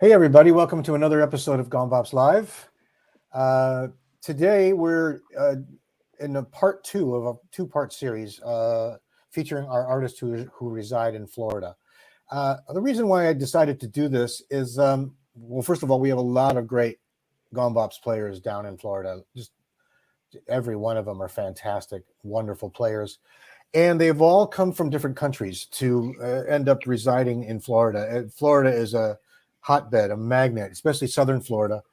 Hey, everybody. Welcome to another episode of Gon Bops Live. Today, we're in a part two of a two-part series featuring our artists who reside in Florida. The reason why I decided to do this is, well, first of all, we have a lot of great Gon Bops players down in Florida. Just every one of them are fantastic, wonderful players. And they've all come from different countries to end up residing in Florida. Florida is a hotbed, a magnet, especially Southern Florida,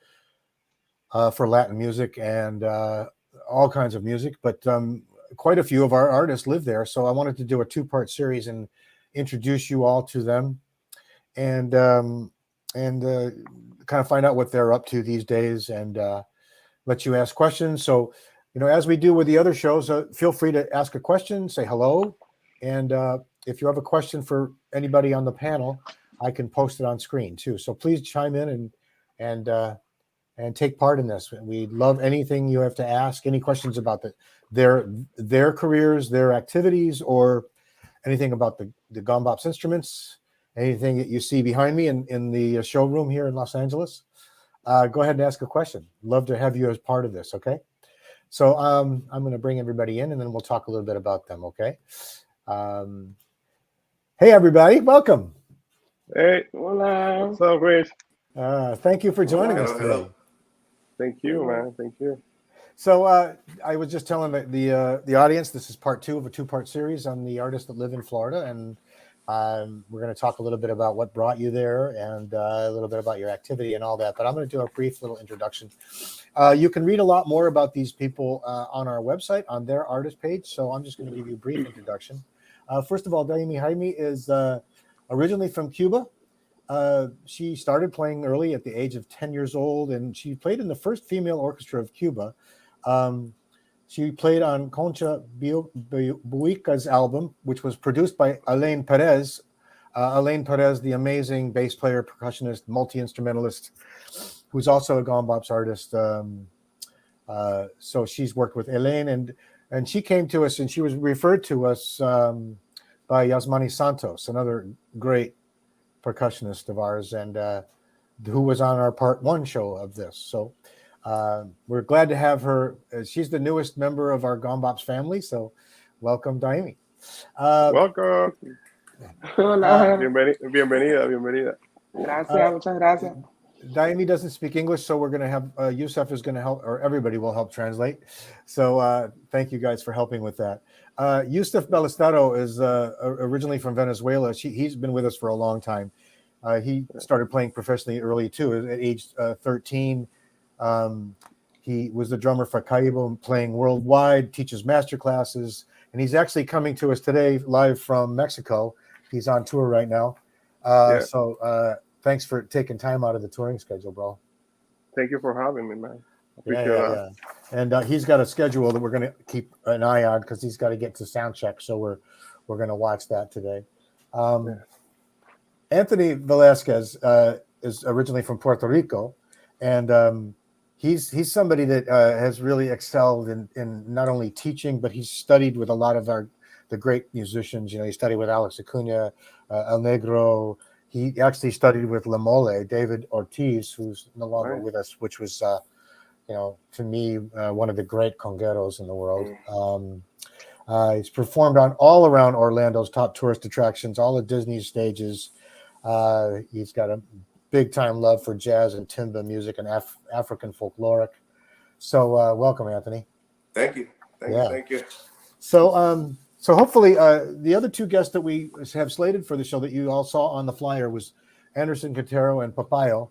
for Latin music and all kinds of music. But quite a few of our artists live there. So I wanted to do a two-part series and introduce you all to them and kind of find out what they're up to these days and let you ask questions. So, as we do with the other shows, feel free to ask a question, say hello. And if you have a question for anybody on the panel, I can post it on screen too. So please chime in and take part in this. We love anything you have to ask, any questions about their careers, their activities, or anything about the Gon Bops instruments, anything that you see behind me in the showroom here in Los Angeles. Go ahead and ask a question. Love to have you as part of this, okay? So I'm going to bring everybody in, and then we'll talk a little bit about them, okay? Hey, everybody. Welcome. Hey, hola. What's up, Rich? Thank you for joining us today. Thank you, man. Thank you. So I was just telling the audience this is part two of a two-part series on the artists that live in Florida, and we're going to talk a little bit about what brought you there and a little bit about your activity and all that. But I'm going to do a brief little introduction. You can read a lot more about these people on our website, on their artist page. So I'm just going to give you a brief introduction. First of all, Daymi Jaime is originally from Cuba. She started playing early at the age of 10 years old, and she played in the first female orchestra of Cuba. She played on Concha Buica's album, which was produced by Alain Perez. Alain Perez, the amazing bass player, percussionist, multi-instrumentalist, who's also a Gon Bops artist. So she's worked with Alain, and she came to us, and she was referred to us by Yasmani Santos, another great percussionist of ours, and who was on our part one show of this. So we're glad to have her. She's the newest member of our Gon Bops family. So welcome, Daymi. Welcome. Hola. Bienvenida. Gracias, muchas gracias. Daymi doesn't speak English, so we're going to have Juseph is going to help, or everybody will help translate. So thank you guys for helping with that. Juseph Ballestero is originally from Venezuela. He's been with us for a long time. He started playing professionally early too. At age 13, he was the drummer for Caibo, playing worldwide, teaches master classes, and he's actually coming to us today live from Mexico. He's on tour right now. So thanks for taking time out of the touring schedule, bro. Thank you for having me, man. Yeah. And he's got a schedule that we're going to keep an eye on because he's got to get to sound check. So we're going to watch that today. Anthony Velazquez is originally from Puerto Rico, and he's somebody that has really excelled in not only teaching, but he's studied with a lot of the great musicians. He studied with Alex Acuna, El Negro. He actually studied with La Mole, David Ortiz, who's no longer with us, which was, to me, one of the great congueros in the world. He's performed on all around Orlando's top tourist attractions, all of Disney's stages. He's got a big-time love for jazz and timba music and African folkloric. So welcome, Anthony. Thank you. Thank you. So hopefully the other two guests that we have slated for the show that you all saw on the flyer was Anderson Quintero and Papayo.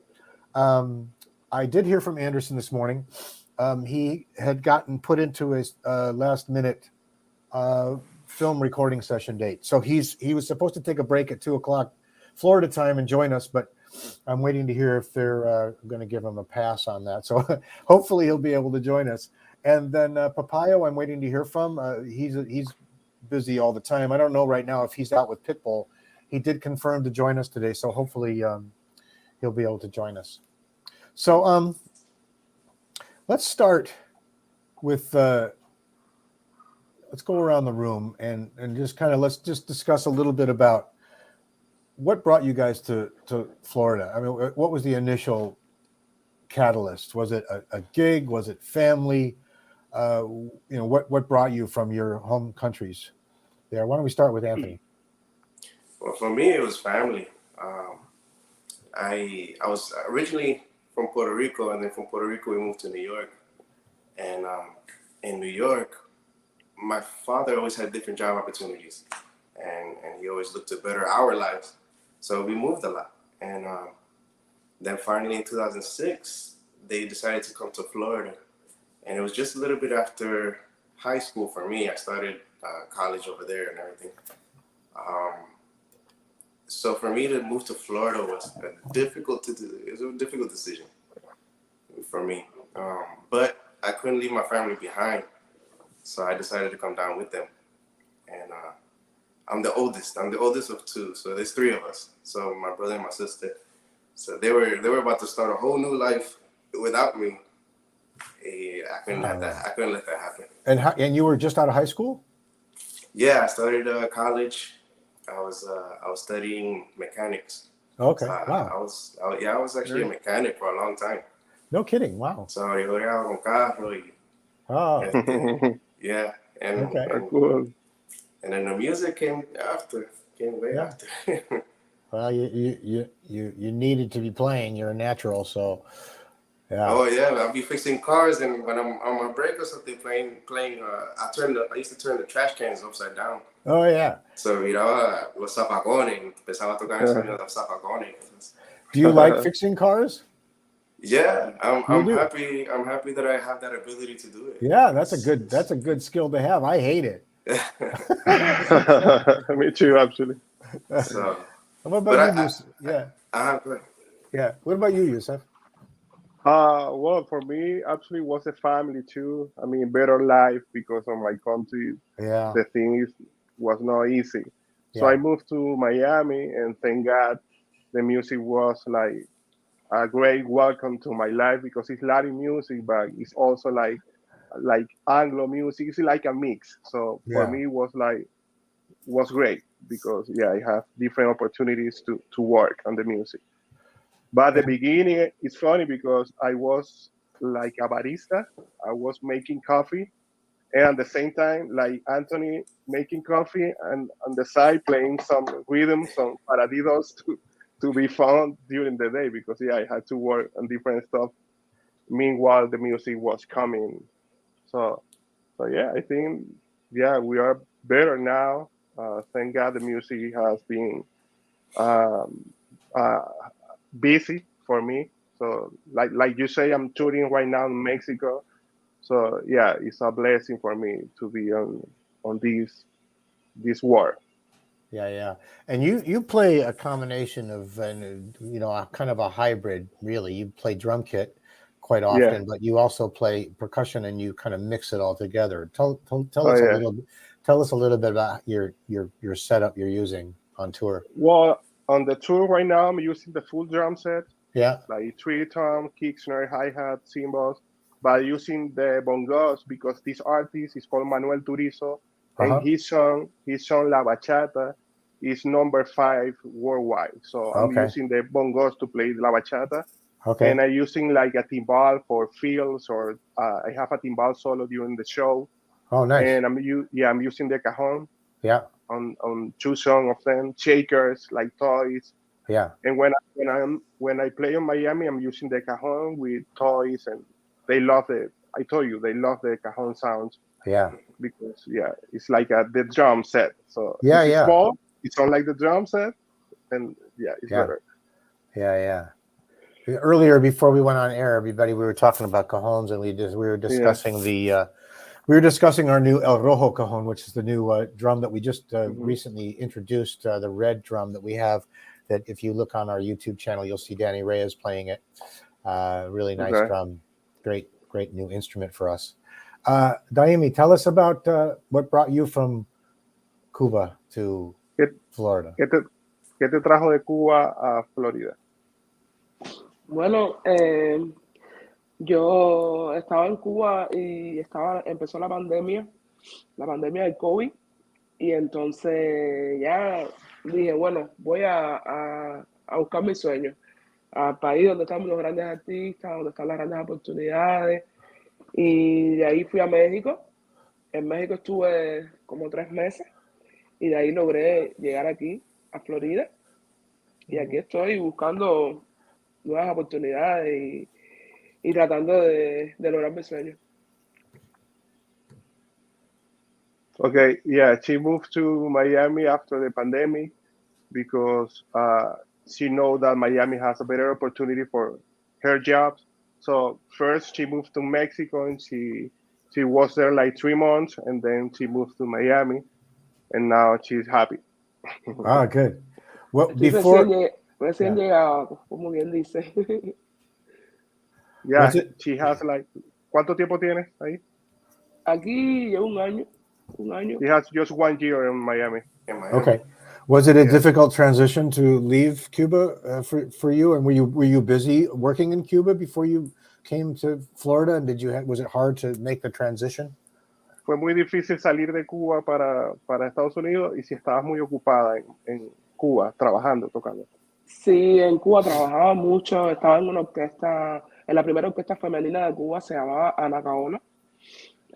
I did hear from Anderson this morning. He had gotten put into his last-minute film recording session date. So he was supposed to take a break at 2:00 Florida time and join us, but I'm waiting to hear if they're going to give him a pass on that. So hopefully he'll be able to join us. And then Papayo, I'm waiting to hear from. He's busy all the time. I don't know right now if he's out with Pitbull. He did confirm to join us today, so hopefully he'll be able to join us. So let's start with let's go around the room and just kind of let's just discuss a little bit about what brought you guys to Florida? I mean, what was the initial catalyst? Was it a gig? Was it family? What brought you from your home countries there? Why don't we start with Anthony? Well, for me, it was family. I was originally from Puerto Rico, and then from Puerto Rico, we moved to New York. And in New York, my father always had different job opportunities, and he always looked to better our lives. So we moved a lot. And then finally in 2006, they decided to come to Florida. And it was just a little bit after high school for me. I started college over there and everything. So for me to move to Florida was a difficult decision for me. But I couldn't leave my family behind. So I decided to come down with them. And I'm the oldest. I'm the oldest of two. So there's three of us. So my brother and my sister. So they were about to start a whole new life without me. I couldn't let that happen. And you were just out of high school? Yeah, I started college. I was studying mechanics. Okay. So Wow. I was actually a mechanic for a long time. No kidding. Wow. So yo era con carro y Oh. yeah, and Okay. Cool. and then the music came way after. Well, you needed to be playing. You're a natural, so yeah. Oh yeah, I'll be fixing cars, and when I'm on my break or something, playing. I used to turn the trash cans upside down. Oh yeah. So miraba los zapacones, empezaba a tocar el sonido de los zapacones. Do you like fixing cars? Yeah, I'm do? happy. I'm happy that I have that ability to do it. Yeah, that's a good skill to have. I hate it. Me too, actually. So, What about you, Yusef? Yeah. What about you, Yusef? Well, for me, actually, was a family too. I mean, better life because of my country. Yeah. The thing was not easy. So Yeah. I moved to Miami, and thank God, the music was like a great welcome to my life because it's Latin music, but it's also like Anglo music. It's like a mix. So for Yeah. me, was great because I have different opportunities to work on the music. But at the beginning, it's funny because I was like a barista. I was making coffee, and at the same time, like Anthony, making coffee, and on the side playing some rhythms, some paradiddles to be found during the day because I had to work on different stuff. Meanwhile, the music was coming. So I think we are better now. Thank God the music has been uh, busy for me. So like you say, I'm touring right now in Mexico. So it's a blessing for me to be on this war. Yeah. And you play a combination of a kind of a hybrid, really. You play drum kit quite often, but you also play percussion and you kind of mix it all together. Tell us a little bit about your setup you're using on tour. Well, on the tour right now, I'm using the full drum set. Yeah. Like 3-tom, kick, snare, hi-hat, cymbals, but using the bongos because this artist is called Manuel Turizo, and his song La Bachata is number 5 worldwide. So I'm using the bongos to play La Bachata. Okay. And I'm using like a timbal for fills, or I have a timbal solo during the show. Oh, nice. And I'm using the cajon. Yeah. On 2 songs of them, shakers like toys. Yeah. And when I play in Miami, I'm using the cajon with toys, and they love it. I told you they love the cajon sounds. Yeah. Because it's like the drum set. So it's small. It's not like the drum set, and it's better. Yeah. Earlier, before we went on air, everybody, we were talking about cajones, and we were discussing we were discussing our new El Rojo cajon, which is the new drum that we just recently introduced, the red drum that we have. That if you look on our YouTube channel, you'll see Danny Reyes playing it. Really nice drum. Great new instrument for us. Daymi, tell us about what brought you from Cuba to Florida. ¿Qué te trajo de Cuba a Florida? Bueno, yo estaba en Cuba y empezó la pandemia del COVID, y entonces ya dije, bueno, voy a buscar mi sueño, al país donde están los grandes artistas, donde están las grandes oportunidades. Y de ahí fui a México. En México estuve como 3 meses y de ahí logré llegar aquí, a Florida. Y aquí estoy buscando nuevas oportunidades y tratando de lograr mi sueño. Okay, yeah, she moved to Miami after the pandemic because she know that Miami has a better opportunity for her jobs. So first she moved to Mexico and she was there like 3 months and then she moved to Miami and now she's happy. Ah, good. Well, Estoy before recién llegado, como bien dice. Yeah, Was it- she has like, ¿cuánto tiempo tienes ahí? Aquí llevo un año. She has just 1 year in Miami. In Miami. okay. Was it a Yeah. difficult transition to leave Cuba for you? And were you busy working in Cuba before you came to Florida? And was it hard to make the transition? Fue muy difícil salir de Cuba para Estados Unidos y si estabas muy ocupada en Cuba, trabajando, tocando. Sí, en Cuba trabajaba mucho, estaba en una orquesta, en la primera orquesta femenina de Cuba, se llamaba Anacaona.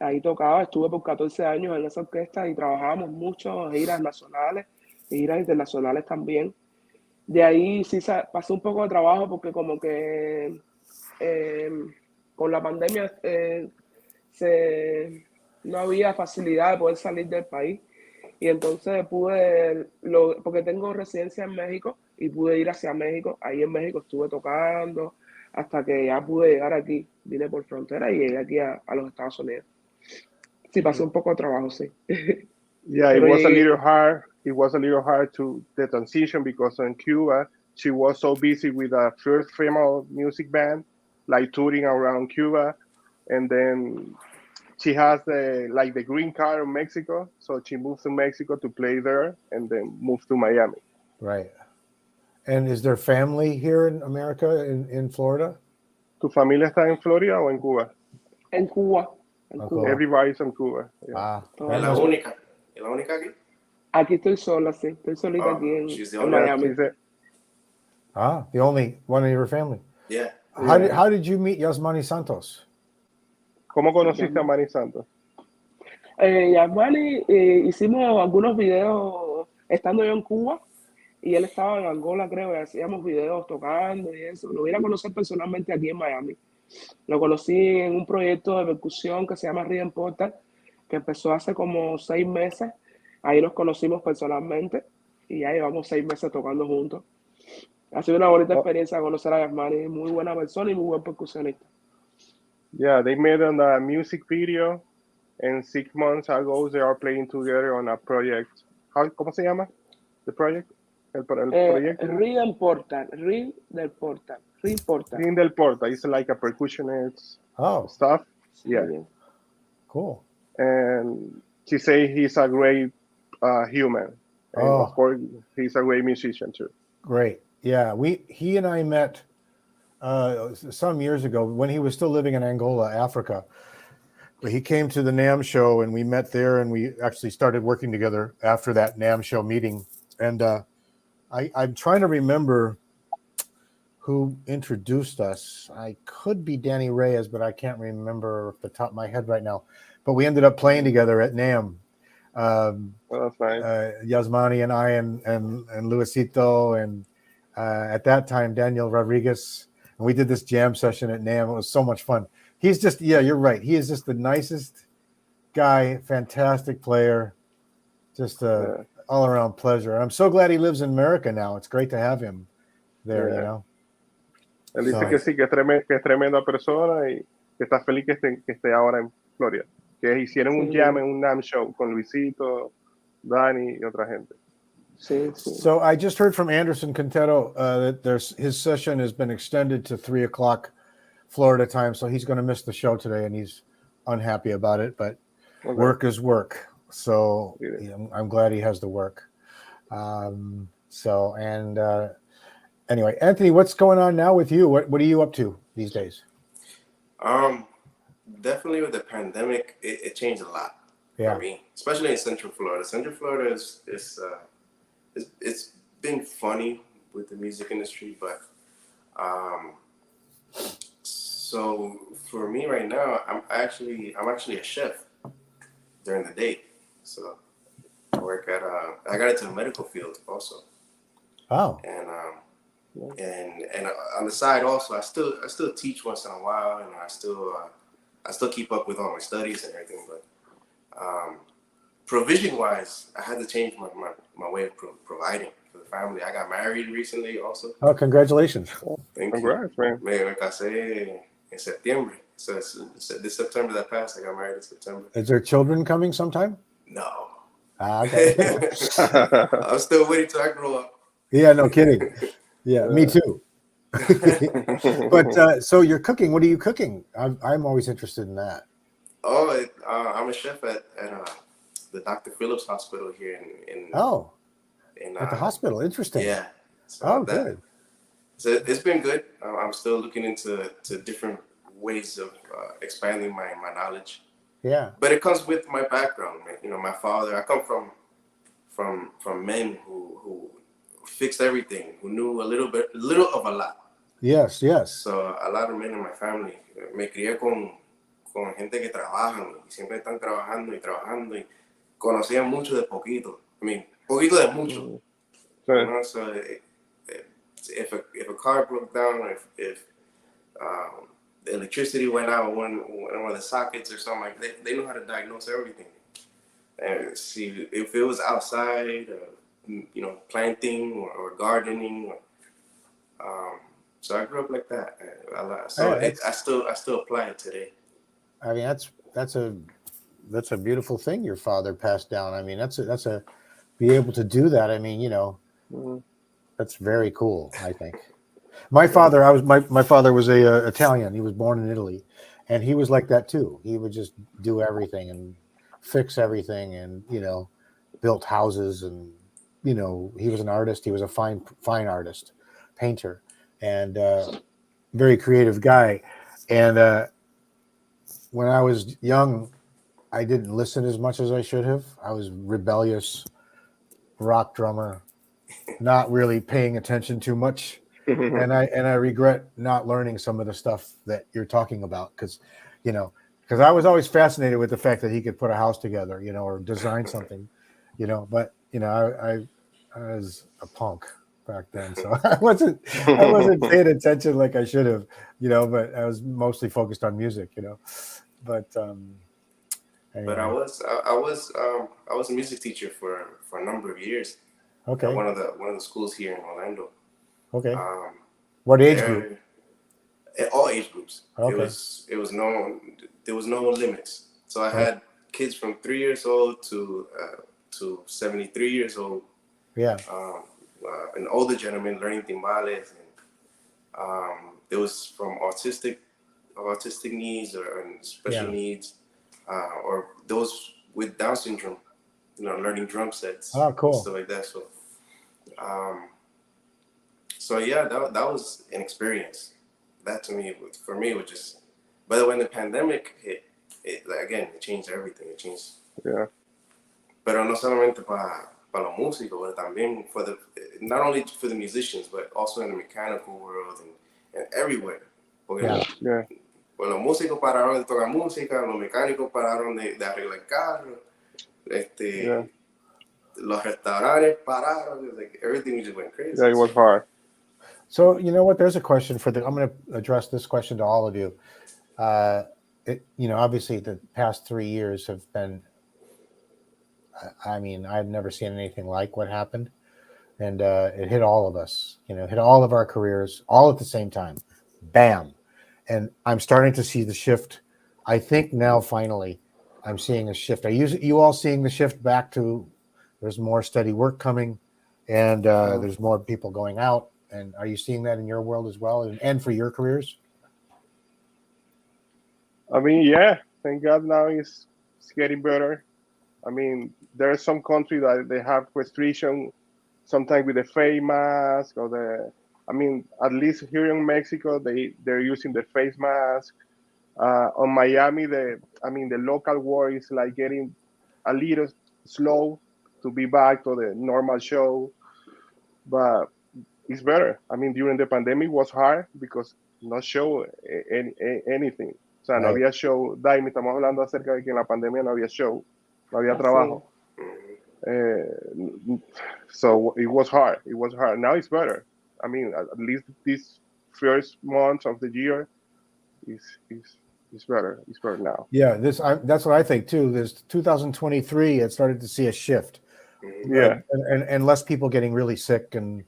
Ahí tocaba, estuve por 14 años en esa orquesta y trabajábamos mucho, giras nacionales y giras internacionales también. De ahí sí pasé un poco de trabajo porque como que con la pandemia no había facilidad de poder salir del país. Y entonces porque tengo residencia en México y pude ir hacia México. Ahí en México estuve tocando hasta que ya pude llegar aquí. Vine por frontera y llegué aquí a los Estados Unidos. Sí, pasé un poco de trabajo, sí. Yeah, it Pero was a llegué. little hard. It was a little hard to the transition because in Cuba, she was so busy with a first female music band, like touring around Cuba. And then she has the green card in Mexico. So she moved to Mexico to play there and then moved to Miami. Right. And is there family here in America, in Florida? ¿Tu familia está en Florida o en Cuba? En Cuba. Oh, Cuba. cool. Everybody's in Cuba. Yeah. Ah, Toda ¿Es la única? ¿Es la única aquí? Aquí estoy sola, sí. Estoy solita aquí she's the en only one. Miami. She's a- the only one in your family. Yeah. How did you meet Yasmani Santos? ¿Cómo conociste a Manny Santos? Yasmani, hicimos algunos videos estando yo en Cuba y él estaba en Angola, creo, y hacíamos videos tocando y eso. Lo vine a conocer personalmente aquí en Miami. Lo conocí en un proyecto de percusión que se llama Rhythm Portal, que empezó hace como 6 meses. Ahí nos conocimos personalmente y ya llevamos 6 meses tocando juntos. Ha sido una bonita experiencia conocer a Yasmani, muy buena persona y muy buen percusionista. Yeah, they made a music video, and 6 months ago they are playing together on a project. ¿Cómo se llama? The project? El proyecto. Rhythm Portal, Rhythm del Portal, Rhythm Portal. Rhythm del Porta. It's like a percussionist stuff. Yeah. Bien. Cool. And she say he's a great human. And of course, he's a great musician too. Great. Yeah, he and I met some years ago when he was still living in Angola, Africa. But he came to the NAMM show and we met there and we actually started working together after that NAMM show meeting. And I'm trying to remember who introduced us. I could be Danny Reyes, but I can't remember off the top of my head right now. But we ended up playing together at NAMM. That's nice. Yasmani and I and Luisito and at that time Daniel Rodriguez, and we did this jam session at NAMM. It was so much fun. He's just, you're right. He is just the nicest guy, fantastic player, just all around pleasure. I'm so glad he lives in America now. It's great to have him there, you know. Él dice que sí, que es tremenda persona y que está feliz que esté ahora en Florida. Que hicieron un jam en un NAMM show con Luisito, Dani y otra gente. Sí. So I just heard from Anderson Quintero that his session has been extended to 3:00 Florida time, so he's going to miss the show today, and he's unhappy about it. But work is work, so I'm glad he has the work. Anyway, Anthony, what's going on now with you? What are you up to these days? Definitely with the pandemic, it changed a lot for me, especially in Central Florida. Central Florida is it's been funny with the music industry, but so for me right now, I'm actually a chef during the day. So I work at I got into the medical field also, Oh, and on the side also, I still teach once in a while, and I still keep up with all my studies and everything. But provision wise, I had to change my way of providing for the family. I got married recently also. oh, congratulations. Thank Congrats, you. man. Me casé en septiembre. So this September that passed, I got married in September. Is there children coming sometime? No. Okay. I'm still waiting till I grow up. Yeah, no kidding. Yeah, me too. But so you're cooking. What are you cooking? I'm always interested in that. Oh, I'm a chef at the Dr. Phillips Hospital here in At the hospital. Interesting. Yeah. So good. So it's been good. I'm still looking into different ways of expanding my knowledge. Yeah. But it comes with my background, man. You know, my father. I come from men who fixed everything, who knew a little of a lot. Yes. So a lot of men in my family. Me crié con gente que trabajan y siempre están trabajando y trabajando y conocían mucho de poquito. I mean, poquito de mucho. You know, so if a car broke down, or if the electricity went out one of the sockets or something like that, they know how to diagnose everything. And see if it was outside, you know, planting or gardening. So I grew up like that. So I still apply it today. I mean, that's a beautiful thing your father passed down. I mean, that's a be able to do that. I mean, you know, that's very cool. I think my father, my father was a Italian. He was born in Italy, and he was like that too. He would just do everything and fix everything, and you know, built houses, and you know, he was an artist. He was a fine artist, painter, and very creative guy. And when I was young, I didn't listen as much as I should have. I was rebellious, rock drummer, not really paying attention too much. And I regret not learning some of the stuff that you're talking about because I was always fascinated with the fact that he could put a house together, you know, or design something, you know. But you know, I was a punk back then, so I wasn't paying attention like I should have, you know. But I was mostly focused on music, you know. But anyway. But I was a music teacher for a number of years. Okay. At one of the schools here in Orlando. Okay. What age group? At all age groups. Okay. There was no limits. So I had kids from 3 years old to 73 years old. Yeah. An older gentleman learning timbales, and it was from autistic needs or special needs, or those with Down syndrome, you know, learning drum sets. Oh, cool. Stuff like that. So yeah, that was an experience. That for me was just. But when the pandemic hit, it changed everything. It changed. Yeah. Pero no solamente para los músicos, but también not only for the musicians, but also in the mechanical world and everywhere. Porque pues los músicos pararon de tocar música, los mecánicos pararon de arreglar carros, los restaurantes pararon, like everything just went crazy. Yeah, it was hard. So you know what? There's a question I'm going to address this question to all of you. You know, obviously the past 3 years have been. I mean, I've never seen anything like what happened, and it hit all of us. You know, hit all of our careers all at the same time. Bam! And I'm starting to see the shift. I think now finally, I'm seeing a shift. Are you all seeing the shift back to? There's more steady work coming, and there's more people going out. And are you seeing that in your world as well, and for your careers? I mean, yeah. Thank God now it's getting better. I mean, there are some countries that they have restriction, sometimes with the face mask I mean, at least here in Mexico, they're using the face mask. On Miami, the local world is like getting a little slow to be back to the normal show. but it's better. I mean, during the pandemic was hard because no show anything. O sea, no Right. había show. Daymi, estamos hablando acerca de que en la pandemia no había show, no había Así trabajo. Mhm. So it was hard. It was hard. Now it's better. I mean, at least this first month of the year is better. It's better now. Yeah, that's what I think too. This 2023, it started to see a shift. Mhm. Yeah. And less people getting really sick, and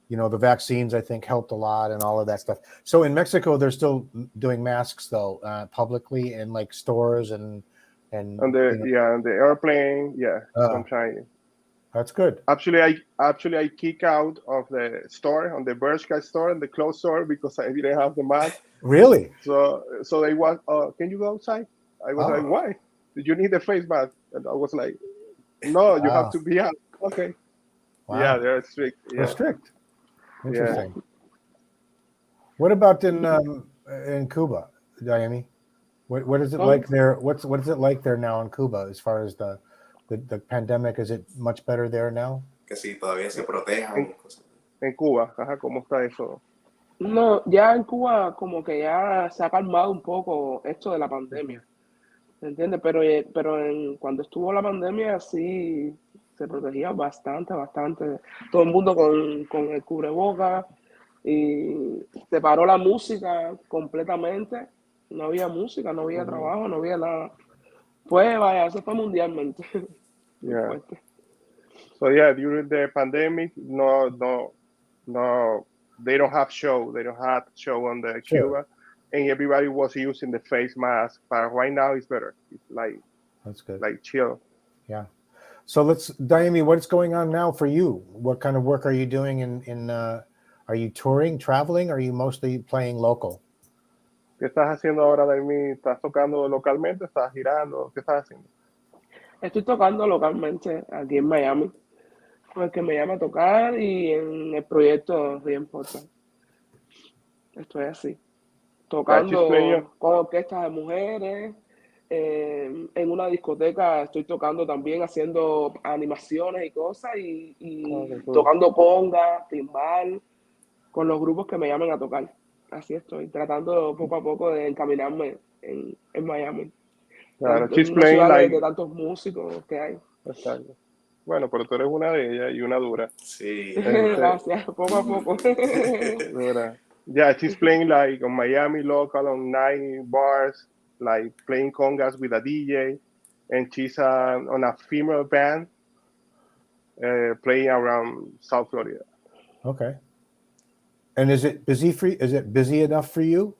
the vaccines I think helped a lot, and all of that stuff. So in Mexico, they're still doing masks though, publicly in like stores and On the airplane, sometimes. That's good. Actually, I kick out of the store, on the Bershka store and the clothes store, because I didn't have the mask. Really? So they was, can you go outside? I was like, why? Did you need the face mask? And I was like, no, you have to be out. Okay. Wow. Yeah, they're strict. Yeah. They're strict. Interesting. Yeah. What about in Cuba, Daymi? What is it like there? What is it like there now in Cuba as far as the pandemic? Is it much better there now? Que si todavía se protejan. En Cuba, ¿cómo está eso? No, ya en Cuba como que ya se ha calmado un poco esto de la pandemia, ¿me entiendes? Pero cuando estuvo la pandemia sí se protegía bastante. Todo el mundo con el cubreboca, y se paró la música completamente. No había música, no había trabajo, no había nada. Pues vaya, eso fue mundialmente. Yeah. So yeah, during the pandemic, no, they don't have show. They don't have show on the Cuba, and everybody was using the face mask. But right now it's better. It's like, that's good. Like chill. Yeah. So Daymi, what's going on now for you? What kind of work are you doing are you touring, traveling, or are you mostly playing local? ¿Qué estás haciendo ahora, Daymi? ¿Estás tocando localmente? ¿Estás girando? ¿Qué estás haciendo? Estoy tocando localmente aquí en Miami, porque me llama a tocar, y en el proyecto Río Important. Estoy así, tocando con orquestas de mujeres. En una discoteca estoy tocando también, haciendo animaciones y cosas, y tocando conga, timbal, con los grupos que me llaman a tocar. Así estoy, tratando poco a poco de encaminarme en Miami. Claro, She's playing de tantos músicos que hay. Exacto. Bueno, pero tú eres una de ellas y una dura. Sí. Gracias, poco a poco. Dura. Yeah, she's playing like on Miami local, on night bars, like playing congas with a DJ, and she's on a female band playing around South Florida. Okay. And is it busy enough for you?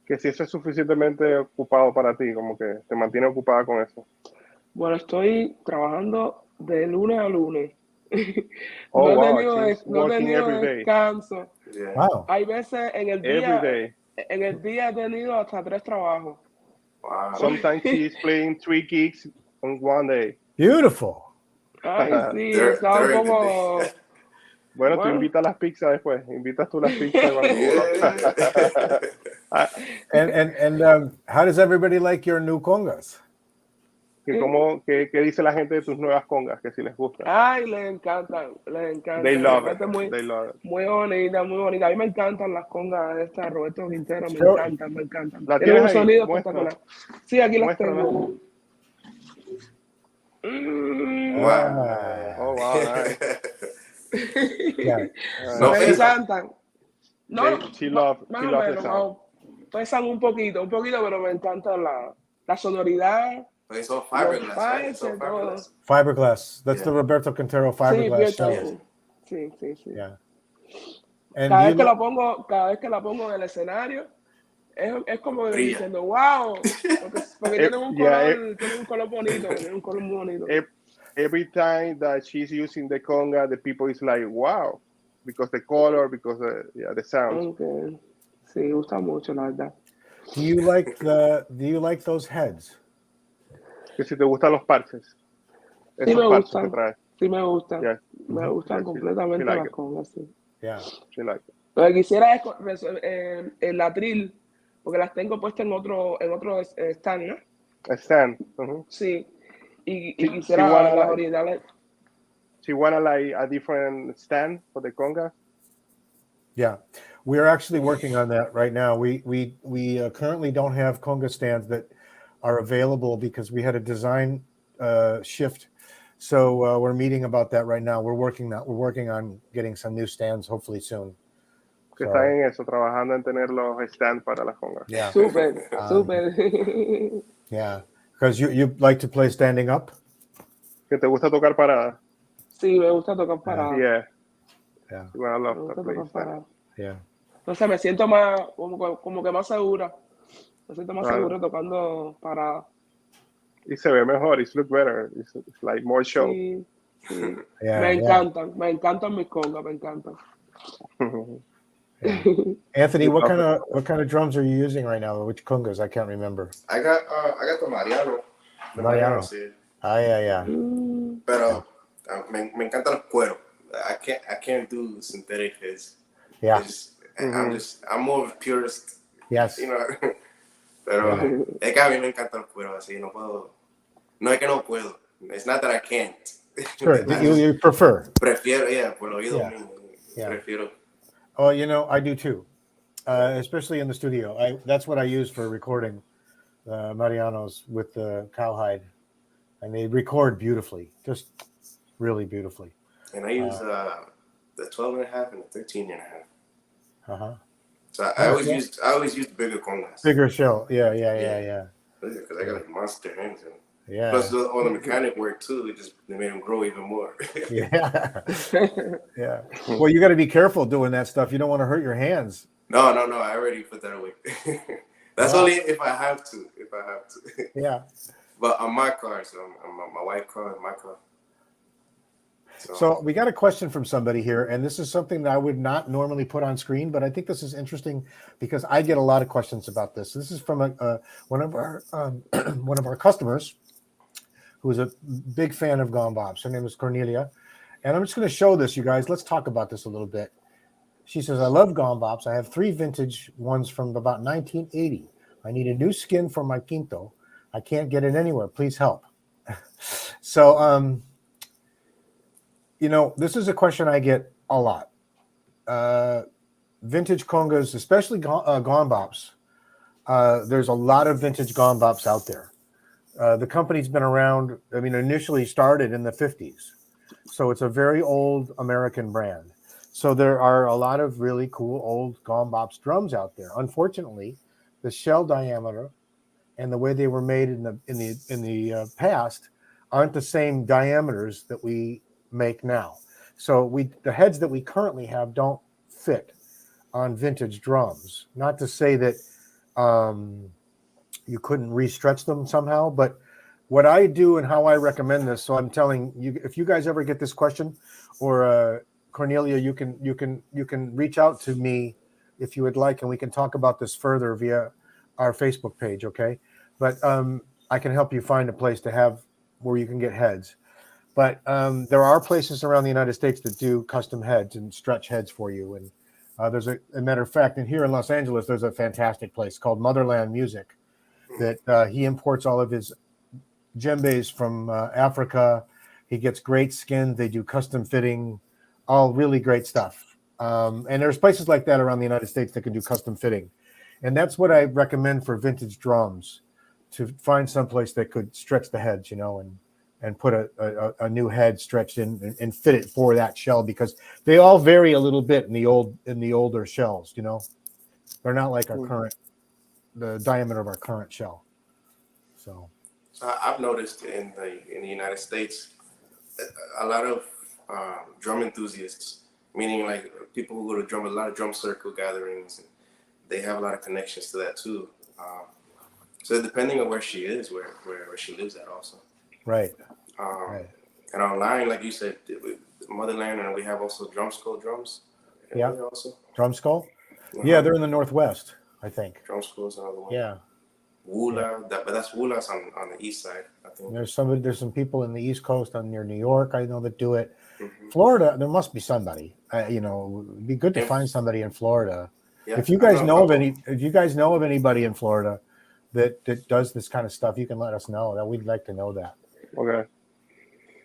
Que si eso es suficientemente ocupado para ti, como que te mantiene ocupada con eso. Bueno, estoy trabajando de lunes a lunes. Oh, no he tenido descanso. Yeah. Wow. Hay veces en el día he tenido hasta 3 trabajos. Wow. Sometimes she's playing 3 gigs on one day. Beautiful. Ay, sí, está un poco... Bueno, tú invitas las pizzas después. Invitas tú las pizzas. And how does everybody like your new congas? ¿Qué dice la gente de tus nuevas congas? Que si les gusta. Ay, les encantan. They love it. Muy bonita. A mí me encantan las congas de esta Roberto Quintero. Me encantan. Tienen un sonido espectacular. Sí, aquí las tengo. Wow. Oh, wow. Nice. Yeah. Me encantan. She loves the sound. Pesan un poquito, pero me encanta la sonoridad. It's all fiberglass, right? It's all fiberglass. Fiberglass. That's the Roberto Quintero fiberglass show. Sí. Yeah. Cada vez que la pongo en el escenario, es como diciendo, wow, porque tiene un color bonito, tiene un color muy bonito. Every time that she's using the conga, the people is like, wow, because the color, because the sound. Okay. Sí, gusta mucho, la verdad. Do you like those heads? Que si te gustan los parches. Sí me gustan. Sí me gustan. Yeah. Me gustan completamente las congas, sí. Yeah. She like it. Lo que quisiera es el atril, porque las tengo puestas en otro stand, ¿no? Stand. Sí. Y quisiera las originales. she wanted like a different stand for the congas. Yeah, we're actually working on that right now. We currently don't have conga stands that are available because we had a design shift. So we're meeting about that right now. We're working on getting some new stands hopefully soon. Que están en eso, trabajando en tener los stands para las congas. Yeah. Súper, súper. Yeah, because you like to play standing up. Que te gusta tocar parada. Sí, me gusta tocar parada. Yeah. Yeah. Well, I Me love gusta to play tocar stand. parada. Yeah. Entonces me siento más, como que más segura. Me siento más Claro. segura tocando parada. Y se ve mejor. It looks better. It's like more show. Sí, sí. Yeah, me yeah. encantan mis congas, me encantan. Yeah. Anthony, what kind of drums are you using right now? Which congas? I can't remember. I got the Mariano. The Mariano. sí. Ah, yeah. Pero me encantan los cueros. I can't do synthetic heads. Yeah. I'm more of a purist. Yes. You know. Pero es que a mí me encantan los cueros así. No puedo. No es que no puedo. It's not that I can't. Sure. You prefer. Prefiero, por el oído Yeah. mío. Yeah. Prefiero. Oh, I do too. Especially in the studio. That's what I use for recording Marianos with the cowhide, and they record beautifully, just really beautifully. And I use the 12 and a half and the 13 and a half. Uh-huh. So I always use bigger congas. Bigger shell. Yeah. Because I got like monster hands. Yeah. Plus all the mechanic work too. They made them grow even more. Yeah. Yeah. Well, you got to be careful doing that stuff. You don't want to hurt your hands. No. I already put that away. That's only if I have to. Yeah. But on my car, so on my wife's car, my car. So we got a question from somebody here, and this is something that I would not normally put on screen, but I think this is interesting because I get a lot of questions about this. This is from one of our customers who is a big fan of Gon Bops. Her name is Cornelia, and I'm just going to show this, you guys. Let's talk about this a little bit. She says, I love Gon Bops. I have 3 vintage ones from about 1980. I need a new skin for my Quinto. I can't get it anywhere. Please help. So, this is a question I get a lot. Vintage congas, especially Gon Bops. There's a lot of vintage Gon Bops out there. The company's been around, initially started in the 50s. So it's a very old American brand. So there are a lot of really cool old Gon Bops drums out there. Unfortunately, the shell diameter and the way they were made in the past aren't the same diameters that we make now. So the heads that we currently have don't fit on vintage drums. Not to say that you couldn't restretch them somehow, but what I do and how I recommend this. So I'm telling you, if you guys ever get this question, or Cornelia, you can reach out to me if you would like, and we can talk about this further via our Facebook page. Okay, but I can help you find a place to have where you can get heads. But there are places around the United States that do custom heads and stretch heads for you. And there's a matter of fact, and here in Los Angeles, there's a fantastic place called Motherland Music that he imports all of his djembes from Africa. He gets great skin. They do custom fitting, all really great stuff. And there's places like that around the United States that can do custom fitting. And that's what I recommend for vintage drums, to find someplace that could stretch the heads, and put a new head stretched in and fit it for that shell, because they all vary a little bit in the older shells. They're not like the diameter of our current shell. So I've noticed in the United States a lot of drum enthusiasts, meaning like people who go to a lot of drum circle gatherings, and they have a lot of connections to that too. So depending on where she is, where she lives at also. Right. Right. And online, like you said, Motherland, and we have also Drum Skull drums. Yeah. Also. Drum Skull? Yeah, they're in the Northwest, I think. Drum Skull is another one. Yeah. Wula, but that's Wula's on the east side, I think. There's some people in the East Coast near New York, I know, that do it. Mm-hmm. Florida, there must be somebody. It'd be good to find somebody in Florida. Yeah, if you guys know of anybody in Florida that does this kind of stuff, you can let us know. That we'd like to know that. Okay.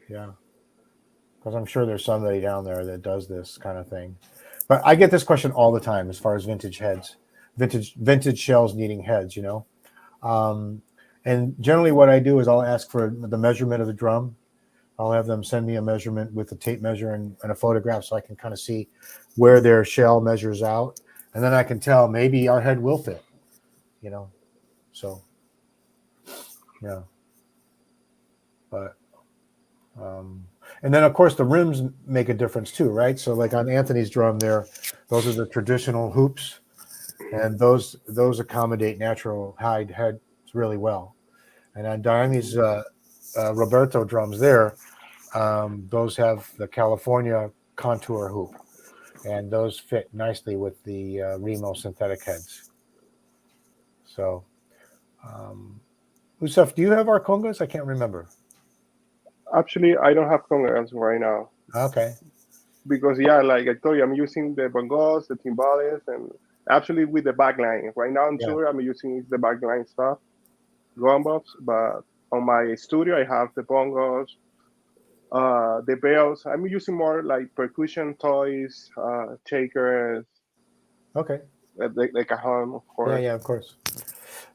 Yeah. because I'm sure there's somebody down there that does this kind of thing. But I get this question all the time as far as vintage heads, vintage shells needing heads, you know. And generally what I do is I'll ask for the measurement of the drum. I'll have them send me a measurement with a tape measure and a photograph so I can kind of see where their shell measures out. And then I can tell maybe our head will fit, you know. So, yeah. But, and then of course the rims make a difference too, right? So like on Anthony's drum there, those are the traditional hoops, and those accommodate natural hide heads really well. And on Daymi's Roberto drums there, those have the California contour hoop, and those fit nicely with the Remo synthetic heads. So, Juseph, do you have our congas? I can't remember. Actually, I don't have congas right now. Okay. Because yeah, like I told you, I'm using the bongos, the timbales, and actually with the backline. Right now on tour, I'm using the backline stuff, Gon Bops, but on my studio, I have the bongos, the bells. I'm using more like percussion toys, shakers. Okay. The cajon, of course. Yeah, of course.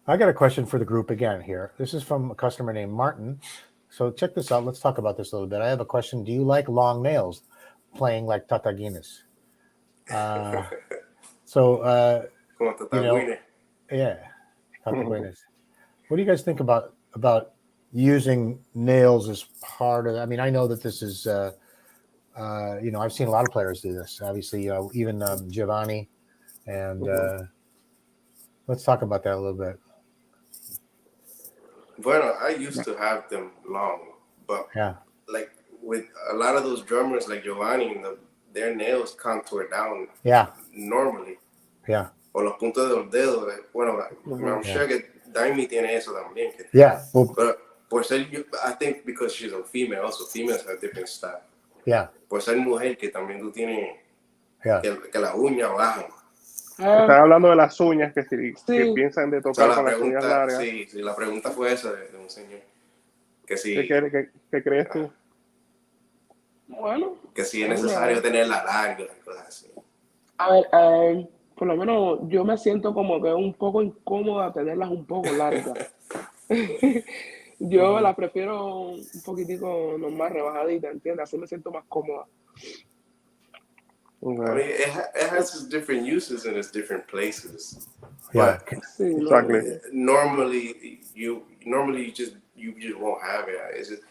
I got a question for the group again here. This is from a customer named Martin. So check this out. Let's talk about this a little bit. I have a question. Do you like long nails playing like Tata Guinness? Yeah, Tata Guinness. What do you guys think about using nails as part of? I mean, I know that this is, I've seen a lot of players do this. Obviously, even Giovanni, and let's talk about that a little bit. Bueno, I used to have them long, but like with a lot of those drummers like Giovanni, their nails contour down normally. Yeah. O los puntos de los dedos. Bueno, I'm sure que Daymi tiene eso también. But por ser, I think because she's a female, also females have different style. Yeah. Por ser mujer, que también tú tienes que las uñas bajan. Están hablando de las uñas, que piensan de tocar con las uñas largas. Sí, la pregunta fue esa de un señor. Que si, ¿Qué crees tú? Bueno. Que si es necesario tenerla larga y cosas así. A ver, por lo menos yo me siento como que un poco incómoda tenerlas un poco largas. Yo las prefiero un poquitico más rebajadita, ¿entiendes? Así me siento más cómoda. I mean, it has its different uses in its different places. Yeah, exactly. Normally you just won't have it. It's just,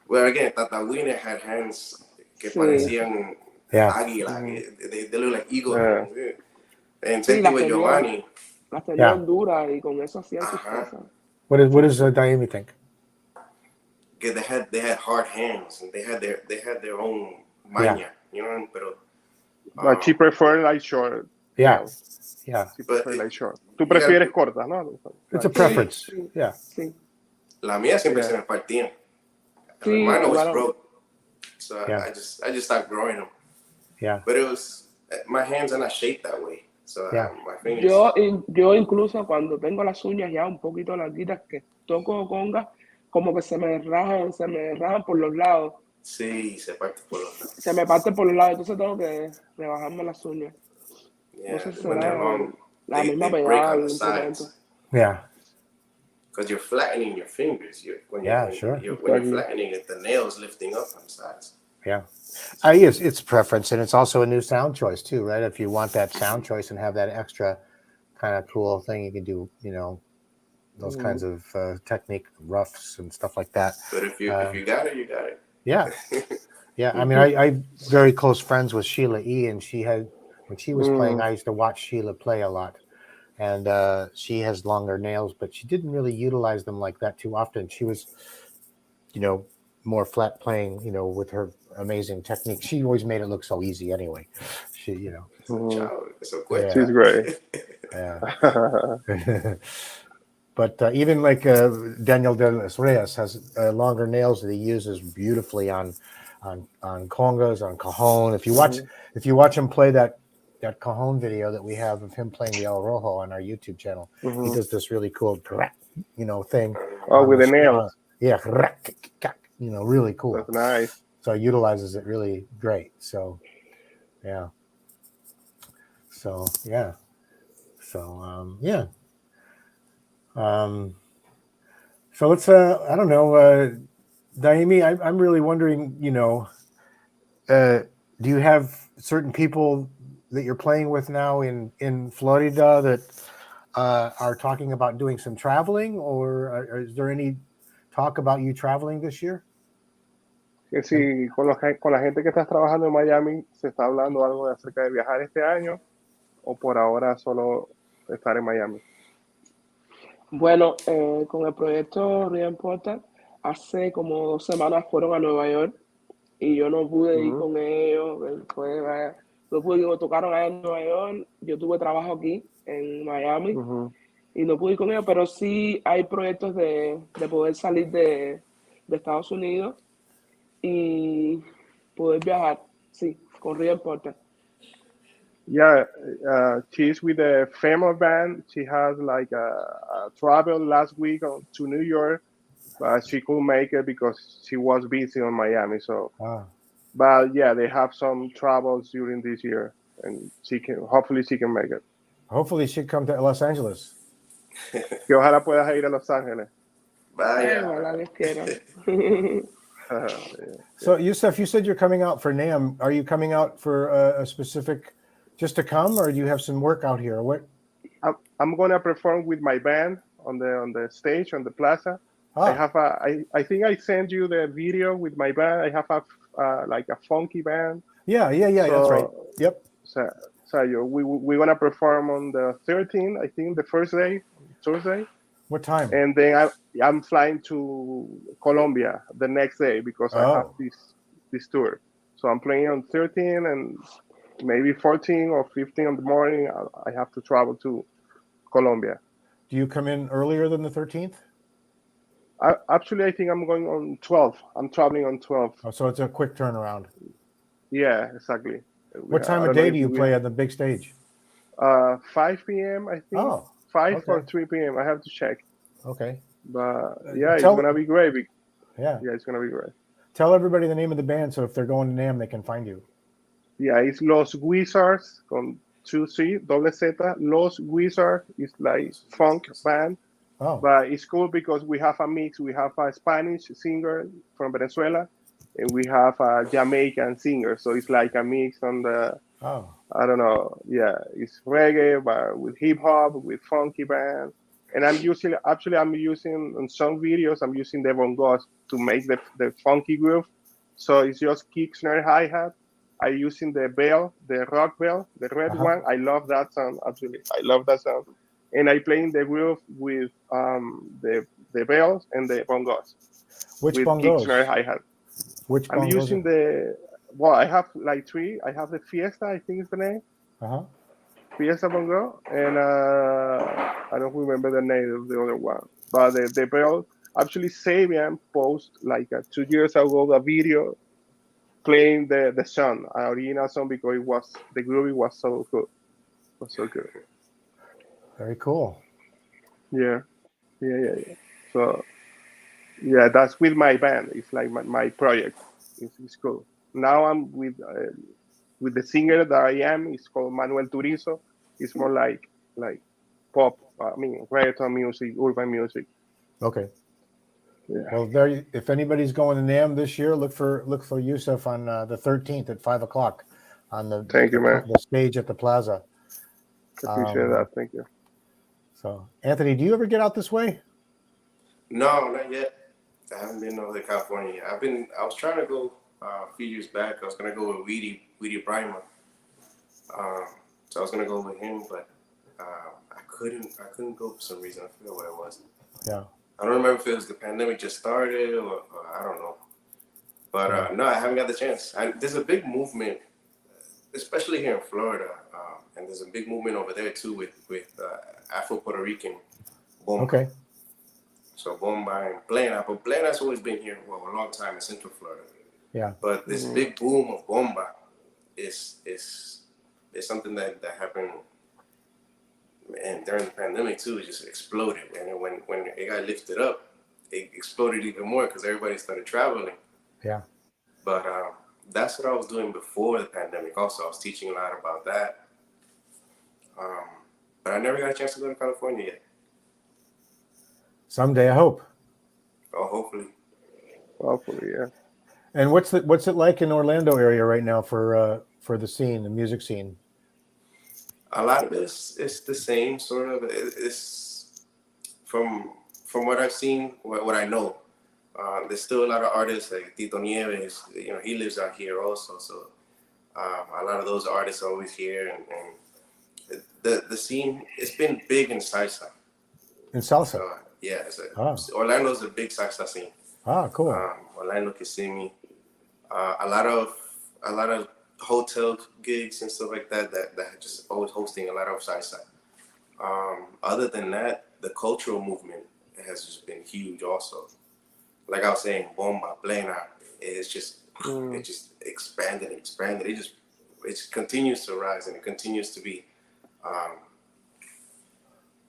well, again, Tata Wiener had hands que parecían águila. They look like eagles. And same thing with Giovanni. Las tenían duras y con eso hacían sus cosas. What does Daymi think? They had hard hands and they had their own maña, you know. But she prefer like short. Yeah. She prefer like short. Tú prefieres cortas, ¿no? It's a preference. Yeah. Sí. La mía siempre se me partían. Mine was broke, so I just stopped growing them. Yeah. But it was my hands are not shaped that way, so my fingers. Yo incluso cuando tengo las uñas ya un poquito larguitas que toco congas, como que se me rajan por los lados. Sí, se parte por los lados. Se me parte por los lados, entonces tengo que rebajarme las uñas. Yeah, no sé si when they're long, la they misma break pegada on del the instrumento. sides. Yeah. Because you're flattening your fingers. When you're flattening it, the nails lifting up on the sides. Yeah. It's preference, and it's also a new sound choice too, right? If you want that sound choice and have that extra kind of cool thing, you can do, those kinds of technique roughs and stuff like that. But if you got it, you got it. Yeah. Yeah. I mean, I very close friends with Sheila E, and when she was playing, I used to watch Sheila play a lot. And she has longer nails, but she didn't really utilize them like that too often. She was, more flat playing, with her amazing technique. She always made it look so easy anyway. She, So quick. She's great. Yeah. But even like Daniel de los Reyes has longer nails that he uses beautifully on congas, on cajon. If you watch him play that cajon video that we have of him playing the El Rojo on our YouTube channel, he does this really cool, thing. Oh, with the nails. Yeah, really cool. That's nice. So it utilizes it really great. So, yeah. So, yeah. So, yeah. So let's, I don't know, Daymi, I'm really wondering, do you have certain people that you're playing with now in Florida that are talking about doing some traveling, or is there any talk about you traveling this year? Que si con la gente que estás trabajando en Miami se está hablando algo acerca de viajar este año o por ahora solo estar en Miami. Bueno, con el proyecto Real Important, hace como 2 semanas fueron a Nueva York y yo no pude ir con ellos. No pude ir, tocaron allá en Nueva York. Yo tuve trabajo aquí en Miami y no pude ir con ellos, pero sí hay proyectos de poder salir de Estados Unidos y poder viajar, sí, con Real Important. Yeah, she's with a famous band. She has like a travel last week to New York, but she couldn't make it because she was busy in Miami. So, but yeah, they have some travels during this year, and hopefully she can make it. Hopefully she come to Los Angeles. Que ojalá puedas ir a Los Ángeles. Vaya. Ojalá les quiera. So, Juseph, you said you're coming out for NAMM. Are you coming out for a specific, just to come, or do you have some work out here? What? I'm gonna perform with my band on the stage on the plaza. I have I think I sent you the video with my band. I have like a funky band. Yeah, that's right. Yep. So we're gonna perform on the 13th. I think the first day, Thursday. What time? And then I'm flying to Colombia the next day because I have this tour. So I'm playing on 13 and maybe 14 or 15 in the morning. I have to travel to Colombia. Do you come in earlier than the 13th? Actually, I think I'm going on 12. I'm traveling on 12. Oh, so it's a quick turnaround. Yeah, exactly. What time of day do you play at the big stage? 5 p.m. I think. Oh, 5 or 3 p.m. I have to check. Okay. But yeah, it's gonna be great. Yeah, it's gonna be great. Tell everybody the name of the band so if they're going to NAMM, they can find you. Yeah, it's Los Wizards con 2C, double Z. Los Wizards is like funk band. But it's cool because we have a mix. We have a Spanish singer from Venezuela, and we have a Jamaican singer. So it's like a mix on the, I don't know, yeah, it's reggae, but with hip hop, with funky band. And I'm using on some videos, I'm using the bongos to make the funky groove. So it's just kick, snare, hi-hat. I'm using the bell, the rock bell, the red one. I love that sound, actually. I love that sound. And I play in the groove with the bells and the bongos. Which with bongos? Kick, snare, hi-hat. Which bongos? I'm using I have like 3. I have the Fiesta, I think is the name. Fiesta bongo. And I don't remember the name of the other one. But the bell, actually Sabian posted like 2 years ago a video playing the song, an original song, because the groove was so good. It was so good. Very cool. Yeah. So, yeah, that's with my band. It's like my project. It's cool. Now I'm with the singer that I am. It's called Manuel Turizo. It's more like pop. Reggaeton music, urban music. Okay. Yeah. Well, if anybody's going to NAMM this year, look for Juseph on the 13th at 5 o'clock on the Thank you, man. The stage at the plaza. I appreciate that. Thank you. So, Anthony, do you ever get out this way? No, not yet. I haven't been over to California yet. I was trying to go a few years back. I was gonna go with Weedy Brymer. So I was gonna go with him, but I couldn't go for some reason. I forget what it was. Yeah. I don't remember if it was the pandemic just started or I don't know. But no, I haven't got the chance. There's a big movement, especially here in Florida, and there's a big movement over there too with Afro-Puerto Rican bomba. Okay. So bomba and plena, but plena's always been here for a long time in Central Florida. Yeah. But this big boom of bomba is something that happened, and during the pandemic too. It just exploded, and when it got lifted up, it exploded even more because everybody started traveling. Yeah. But that's what I was doing before the pandemic. Also, I was teaching a lot about that. But I never got a chance to go to California yet. Someday, I hope. Oh, hopefully. Hopefully, yeah. And what's it like in Orlando area right now for the scene, the music scene? A lot of it's the same sort of. It's from what I've seen, what I know. There's still a lot of artists like Tito Nieves. You know, he lives out here also. So a lot of those artists are always here, and the scene, it's been big in salsa. In salsa. So yeah, Orlando's a big salsa scene. Cool. Orlando, Kissimmee, a lot of hotel gigs and stuff like that just always hosting a lot of salsa. Other than that, the cultural movement has just been huge also. Like I was saying, bomba, plena, it just expanded. It continues to rise, and it continues to be. I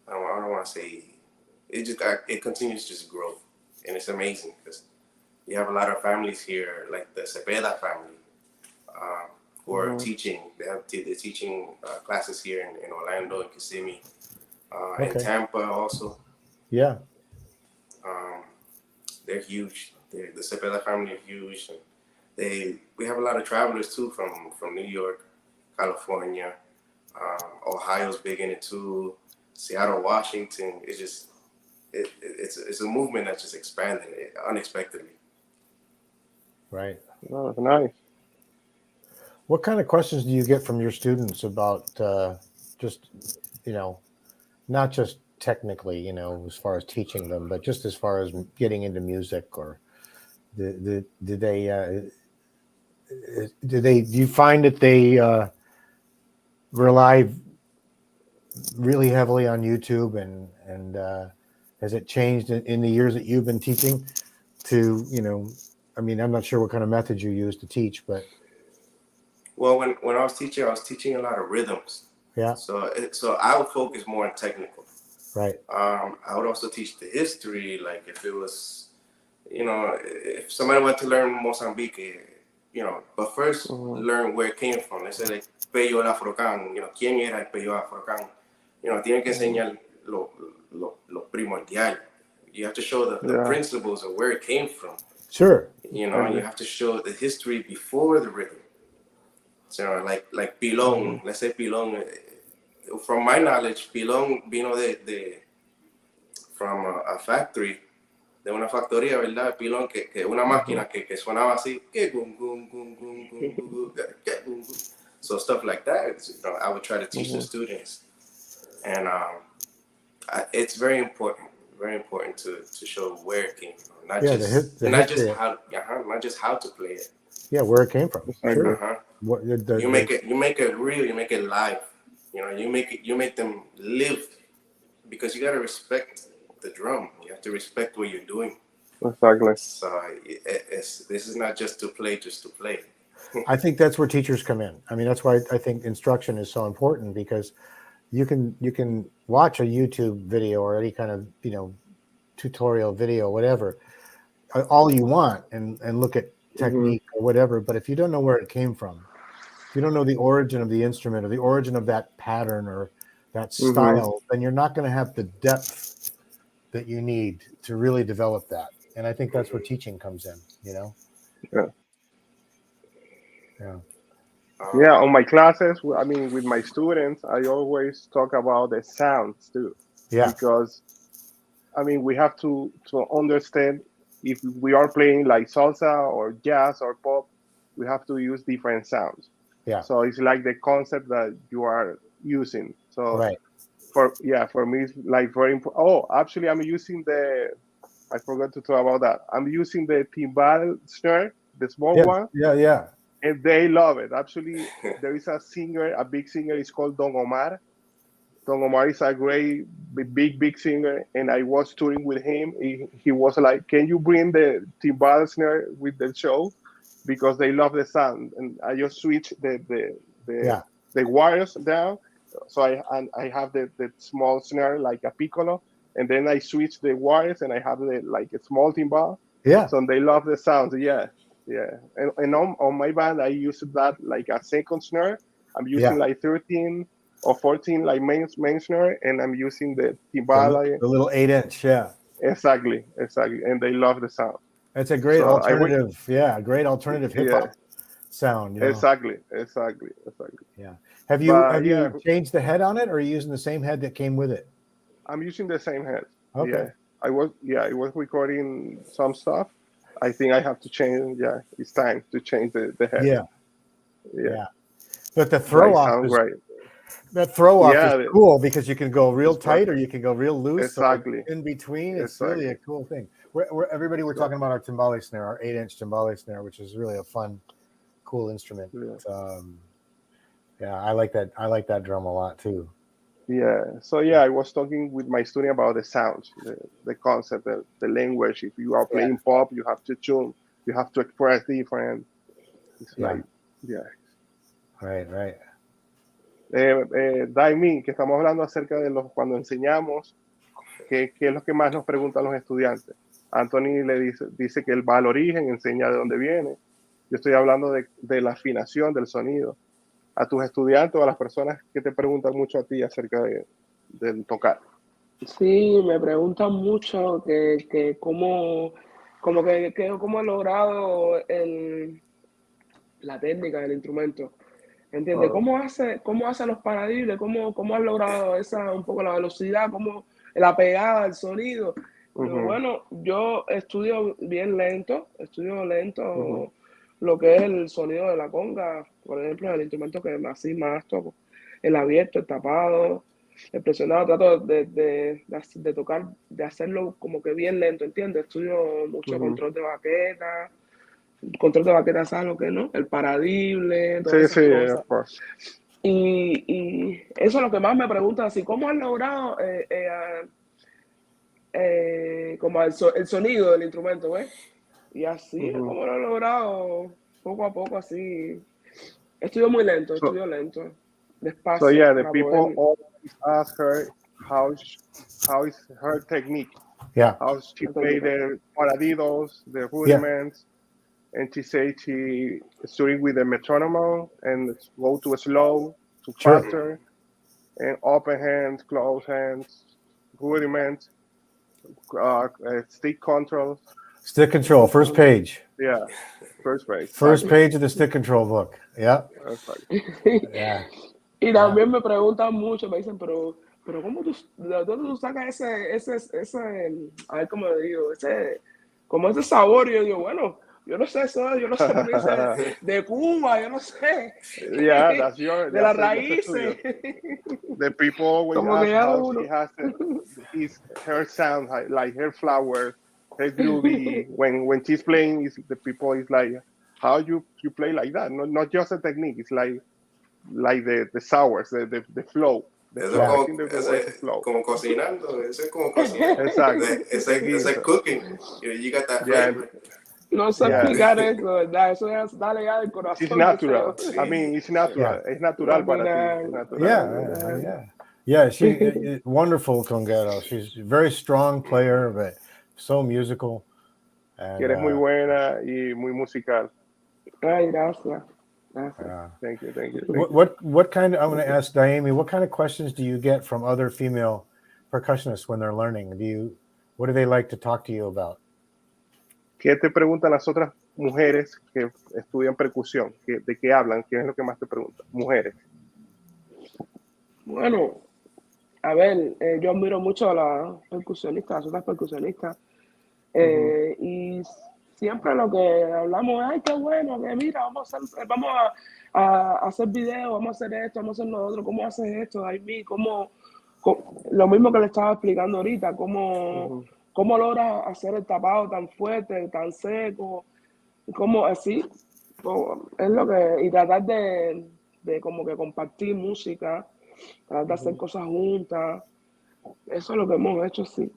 don't want to say it continues to just grow, and it's amazing because you have a lot of families here, like the Cepeda family, who are teaching. They're teaching classes here in Orlando and Kissimmee, in Tampa also. Yeah. They're huge. The Cepeda family are huge, and we have a lot of travelers too from New York, California, Ohio's big in it too. Seattle, Washington. It's a movement that's just expanding unexpectedly. Right. Oh, that's nice. What kind of questions do you get from your students about just, not just technically, as far as teaching them, but just as far as getting into music, or do you find that they rely really heavily on YouTube, and has it changed in the years that you've been teaching to, I'm not sure what kind of methods you use to teach, but. Well, when I was teaching a lot of rhythms. Yeah. So I would focus more on technical. Right. I would also teach the history, like if it was, if somebody went to learn Mozambique, but first learn where it came from. Let's say like Pello el Afrocán, quién era el Pello Afrocán. Tienen que enseñar lo primordial. You have to show the principles of where it came from. Sure. You have to show the history before the rhythm. So like pilón, let's say pilón. From my knowledge, pilón vino from a factory, de una factoría, ¿verdad? Pilón que una máquina que sonaba así, so stuff like that. I would try to teach the students, and it's very important to show where it came from, not just how to play it. Yeah, where it came from. Sure. You make it real. You make it live. You make them live, because you gotta respect the drum. You have to respect what you're doing. Exactly. So this is not just to play. I think that's where teachers come in. I mean, that's why I think instruction is so important, because you can watch a YouTube video or any kind of tutorial video, whatever, all you want, and look at technique or whatever. But if you don't know where it came from, if you don't know the origin of the instrument or the origin of that pattern or that style, then you're not going to have the depth that you need to really develop that. And I think that's where teaching comes in, Yeah. Yeah. Yeah, on my classes, with my students, I always talk about the sounds too. Yeah. Because, we have to understand, if we are playing like salsa or jazz or pop, we have to use different sounds. Yeah. So it's like the concept that you are using. So right. For me, it's like very important. Oh, actually, I'm using I forgot to talk about that. I'm using the timbal snare, the small one. Yeah. And they love it. Actually, there is a big singer. It's called Don Omar. Don Omar is a great, big singer. And I was touring with him. He was like, "Can you bring the timbal snare with the show?" Because they love the sound. And I just switch the wires down. So I have the small snare, like a piccolo. And then I switch the wires, and I have a small timbal. Yeah. So they love the sound. Yeah. Yeah, and on my band, I use that like a second snare. I'm using like 13 or 14 like main snare, and I'm using the timbale. The little 8-inch, yeah. Exactly, and they love the sound. It's a great alternative, great alternative hip hop sound. You know? Exactly. Yeah. Have you changed the head on it, or are you using the same head that came with it? I'm using the same head. Okay. Yeah, I was recording some stuff. I think I have to change. Yeah, it's time to change the head. Yeah. But the throw off is great. That throw off is cool because you can go real tight or you can go real loose. Exactly. So in between, it's really a cool thing. We're talking about our timbale snare, our 8-inch timbale snare, which is really a fun, cool instrument. I like that. I like that drum a lot too. Yeah. So I was talking with my student about the sounds, the concept, the language. If you are playing pop, you have to tune, you have to express different. It's like, Right. Daymi, que estamos hablando acerca de cuando enseñamos, qué es lo que más nos preguntan los estudiantes. Anthony le dice que él va al origen, enseña de dónde viene. Yo estoy hablando de la afinación del sonido. A tus estudiantes o a las personas que te preguntan mucho a ti acerca del tocar. Sí, me preguntan mucho que cómo he logrado la técnica del instrumento. ¿Entiendes? ¿Cómo hace los paradibles? ¿Cómo has logrado un poco la velocidad? ¿Cómo la pegada del sonido? Bueno, yo estudio lento lo que es el sonido de la conga, por ejemplo, el instrumento que así más toco, el abierto, el tapado, el presionado, trato de tocar, de hacerlo como que bien lento, ¿entiendes? Estudio mucho control de baqueta, ¿sabes lo que no? El paradible, todas esas cosas. Y eso es lo que más me preguntan, así, ¿cómo has logrado como el sonido del instrumento, ves? Y así es como lo he logrado, poco a poco, así. Estudio lento, despacio. So the people always ask her how is her technique. Yeah. How she play the paradiddles, the rudiments. And she said she starting with the metronome and go to slow, to faster, and open hands, close hands, rudiments, stick control. Stick control, first page. Yeah, first page. First page of the stick control book. Yeah. Yeah. Y también me preguntan mucho, me dicen, pero ¿cómo de dónde tú sacas ese, a ver cómo le digo, ese sabor? Y yo digo, bueno, yo no sé eso, yo no sé cómo dice, de Cuba, yo no sé. Yeah, that's your. De las raíces. The people always ask how she has her sound, like her flower, her groovy. when she's playing, the people is like, how you play like that? Not just a technique. It's like the sours, the flow. Como cocinando, eso es como cocinar. Exacto. It's like cooking. You got that flavor. No sé explicar eso, ¿verdad? Eso es darle ya del corazón. It's natural. I mean, it's natural. Yeah. Es natural para ti. Natural. Yeah. She's wonderful conguero. She's a very strong player, but so musical. And, eres muy buena y muy musical. Ay, gracias. Thank you. What kind of, I'm going to ask Daymi, what kind of questions do you get from other female percussionists when they're learning? What do they like to talk to you about? ¿Qué te preguntan las otras mujeres que estudian percusión? ¿De qué hablan? ¿Qué es lo que más te preguntan? Mujeres. Bueno, a ver, yo admiro mucho a las percusionistas, las otras percusionistas. Y siempre lo que hablamos es, ay, qué bueno, que mira, vamos a hacer videos, vamos a hacer esto, vamos a hacer lo otro, ¿cómo haces esto, Daymi? Lo mismo que le estaba explicando ahorita, cómo logras hacer el tapado tan fuerte, tan seco, como así, es lo que, y tratar de como que compartir música, tratar de hacer cosas juntas, eso es lo que hemos hecho, sí.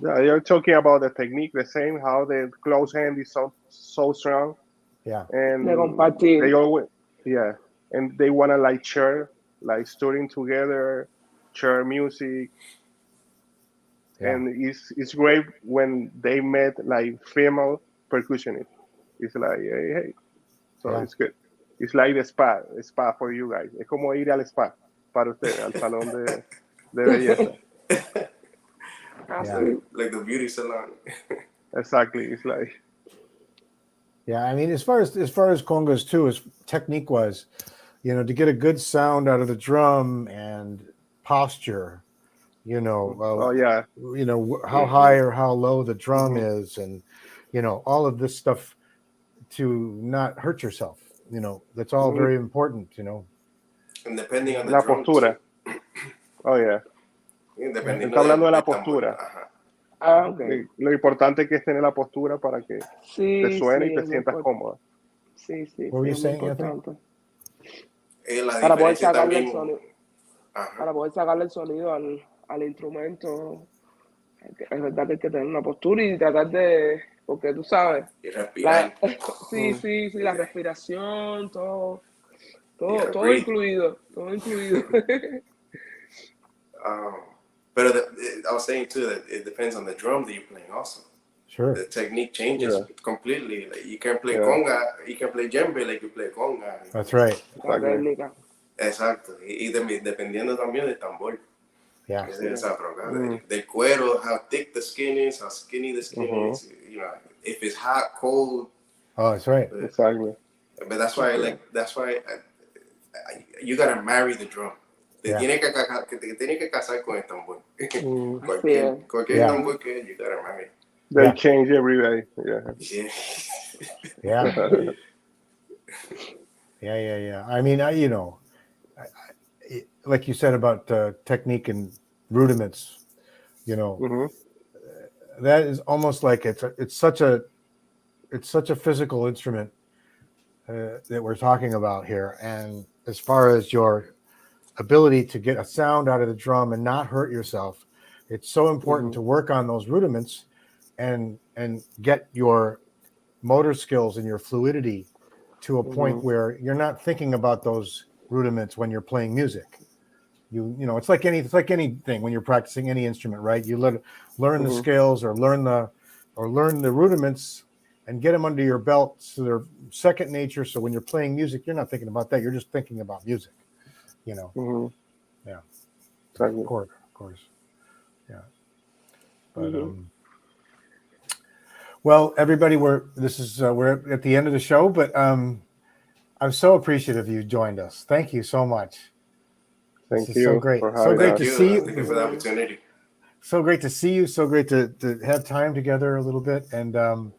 Yeah, you're talking about the technique, the same, how the close hand is so strong. Yeah. And de compartir. they always, and they want to like share, like studying together, share music. Yeah. And it's great when they met like female percussionists. It's like, hey. So Yeah. it's good. It's like the spa for you guys. Es como ir al spa para ustedes, al salón de belleza. Yeah. Like the beauty salon. Exactly. It's like, Yeah, I mean, as far as congas too, as technique was, to get a good sound out of the drum and posture, oh yeah, how high or how low the drum is, and all of this stuff to not hurt yourself. That's all very important. And depending on the la drum postura. too. Oh yeah. Dependiendo Está hablando de la del tambor. postura. Ajá. Ah, ok. Lo importante que es tener la postura para que te Sí, suene sí, y te es muy sientas importante. cómoda. Sí, sí, What were you sí, es muy saying, Anthony? importante. La Para poder diferencia sacarle el también. sonido, Ajá. para poder sacarle el sonido al instrumento, es verdad que hay que tener una postura y tratar de, porque tú sabes, Y respirar. sí, la respiración, todo Breathe. incluido, todo incluido. But I was saying too that it depends on the drum that you're playing also. Sure. The technique changes completely. Like you can play conga, you can play djembe like you play conga. That's right. La técnica. Exacto. Y dependiendo también del tambor. Yeah. Del cuero, how thick the skin is, how skinny the skin is. If it's hot, cold. Oh, that's right. Exactly. But that's why you gotta marry the drum. Te tiene que casar con el tambor. Cualquier tambor que you gotta marry. They change every day. Yeah. Yeah. I mean, like you said about technique and rudiments, that is almost like it's such a physical instrument that we're talking about here. And as far as your ability to get a sound out of the drum and not hurt yourself, it's so important to work on those rudiments and get your motor skills and your fluidity to a point where you're not thinking about those rudiments when you're playing music. It's like anything when you're practicing any instrument, right? You learn the scales or learn the rudiments and get them under your belt so they're second nature. So when you're playing music, you're not thinking about that. You're just thinking about music. Yeah. Exactly. Of course. Yeah. But well, everybody, we're at the end of the show, but I'm so appreciative you joined us. Thank you so much. Thank this you. Is so great. So great to see you. Thank you for the opportunity. So great to see you. So great to have time together a little bit. And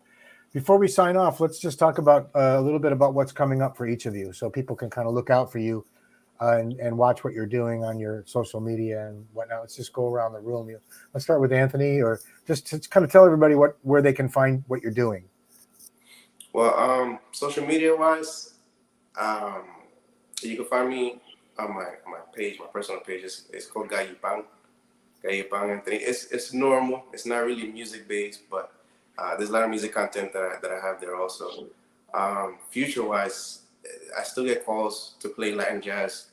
before we sign off, let's just talk about a little bit about what's coming up for each of you, so people can kind of look out for you and watch what you're doing on your social media and whatnot. Let's just go around the room. Let's start with Anthony, or just kind of tell everybody where they can find what you're doing. Well, social media wise, you can find me on my page, my personal page. It's called Gallipan Anthony. It's normal. It's not really music based, but there's a lot of music content that I have there also. Future wise, I still get calls to play Latin jazz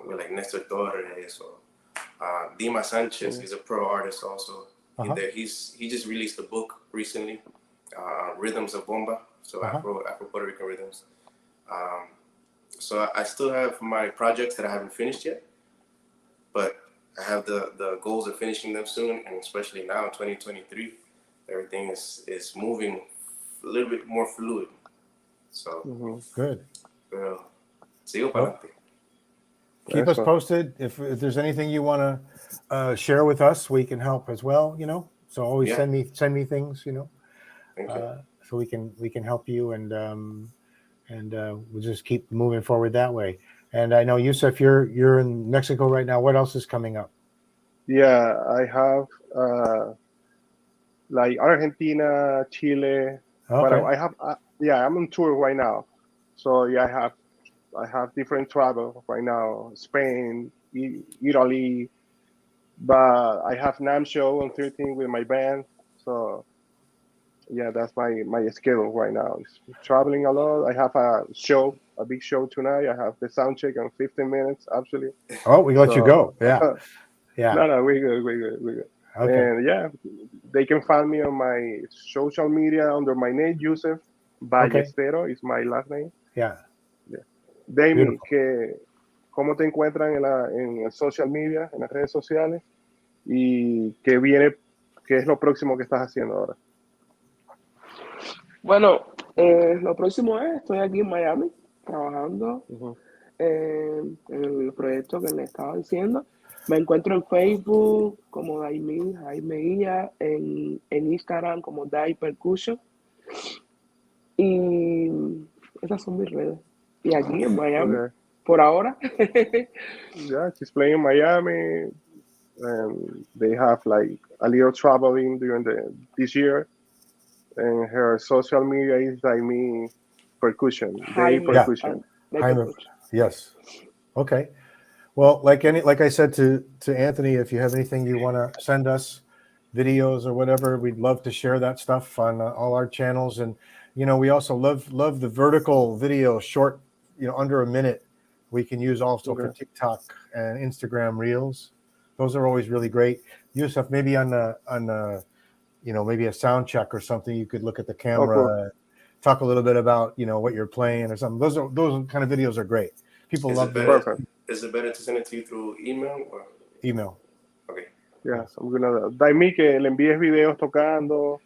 with like Nestor Torres or Dima Sanchez. He's a pro artist also. He just released a book recently, Rhythms of Bomba, so Afro Puerto Rican rhythms. So I still have my projects that I haven't finished yet, but I have the goals of finishing them soon, and especially now in 2023, everything is moving a little bit more fluid. So good. Sigo para adelante. Keep us posted. If there's anything you want to share with us, we can help as well. So always send me things. Thank you. So we can help you, and we'll just keep moving forward that way. And I know, Juseph, you're in Mexico right now. What else is coming up? Yeah, I have like Argentina, Chile. But I have I'm on tour right now. So yeah, I have different travel right now. Spain, Italy, but I have NAMM show on 13 with my band. So yeah, that's my schedule right now. It's traveling a lot. I have a big show tonight. I have the sound check in 15 minutes, actually. Oh, we let you go. Yeah. Yeah. No, we're good. Okay. And yeah, they can find me on my social media under my name, Juseph Ballestero is my last name. Yeah. Daymi, ¿cómo te encuentran en el social media, en las redes sociales? ¿Y qué es lo próximo que estás haciendo ahora? Bueno, lo próximo estoy aquí en Miami trabajando en el proyecto que le estaba diciendo. Me encuentro en Facebook como Daymi Jaime Illas, en Instagram como Day Percussion. Y esas son mis redes. Y aquí en Miami, por ahora. Yeah, she's playing in Miami. And they have like a little traveling during this year. And her social media is Daymi Percussion. Day Percussion. Jaime, yes. Okay. Well, like I said to Anthony, if you have anything you want to send us, videos or whatever, we'd love to share that stuff on all our channels. And we also love the vertical video, short, under a minute. We can use also for TikTok and Instagram Reels. Those are always really great. Juseph, maybe on maybe a sound check or something, you could look at the camera, talk a little bit about what you're playing or something. Those kind of videos are great. People love them. Is it better to send it to you through email or email? Okay. Yeah, I'm gonna Daymi, que le envíes videos tocando.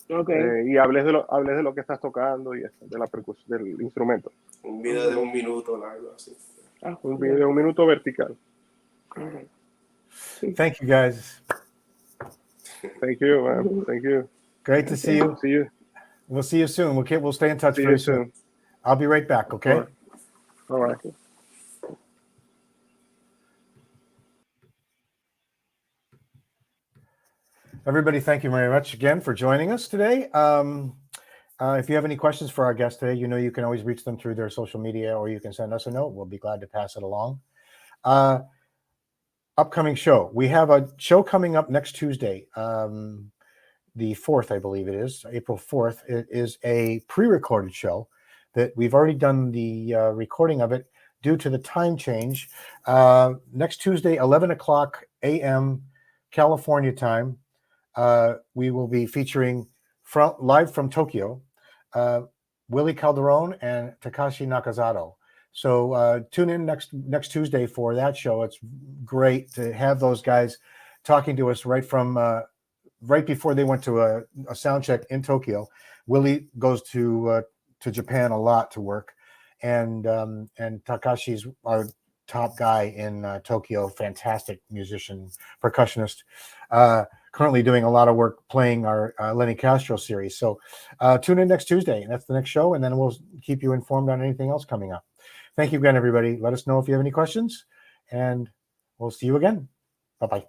Y hables de lo que estás tocando y de la percusión, del instrumento. Un video de 1 minuto largo así. Un video de 1 minuto vertical. Thank you, guys. Thank you, man. Thank you. Great to see you. See you. We'll see you soon. We'll stay in touch See very you soon. I'll be right back. Okay. All right. Everybody, thank you very much again for joining us today. If you have any questions for our guest today, you can always reach them through their social media, or you can send us a note. We'll be glad to pass it along. Upcoming show. We have a show coming up next Tuesday, the 4th, I believe it is, April 4th. It is a pre-recorded show that we've already done the recording of it due to the time change. Next Tuesday, 11 o'clock a.m. California time. We will be featuring live from Tokyo, Willie Calderon and Takashi Nakazato. So tune in next Tuesday for that show. It's great to have those guys talking to us right before they went to a sound check in Tokyo. Willie goes to Japan a lot to work, and Takashi's our top guy in Tokyo. Fantastic musician, percussionist. Currently doing a lot of work playing our Lenny Castro series. So tune in next Tuesday, and that's the next show, and then we'll keep you informed on anything else coming up. Thank you again, everybody. Let us know if you have any questions, and we'll see you again. Bye-bye.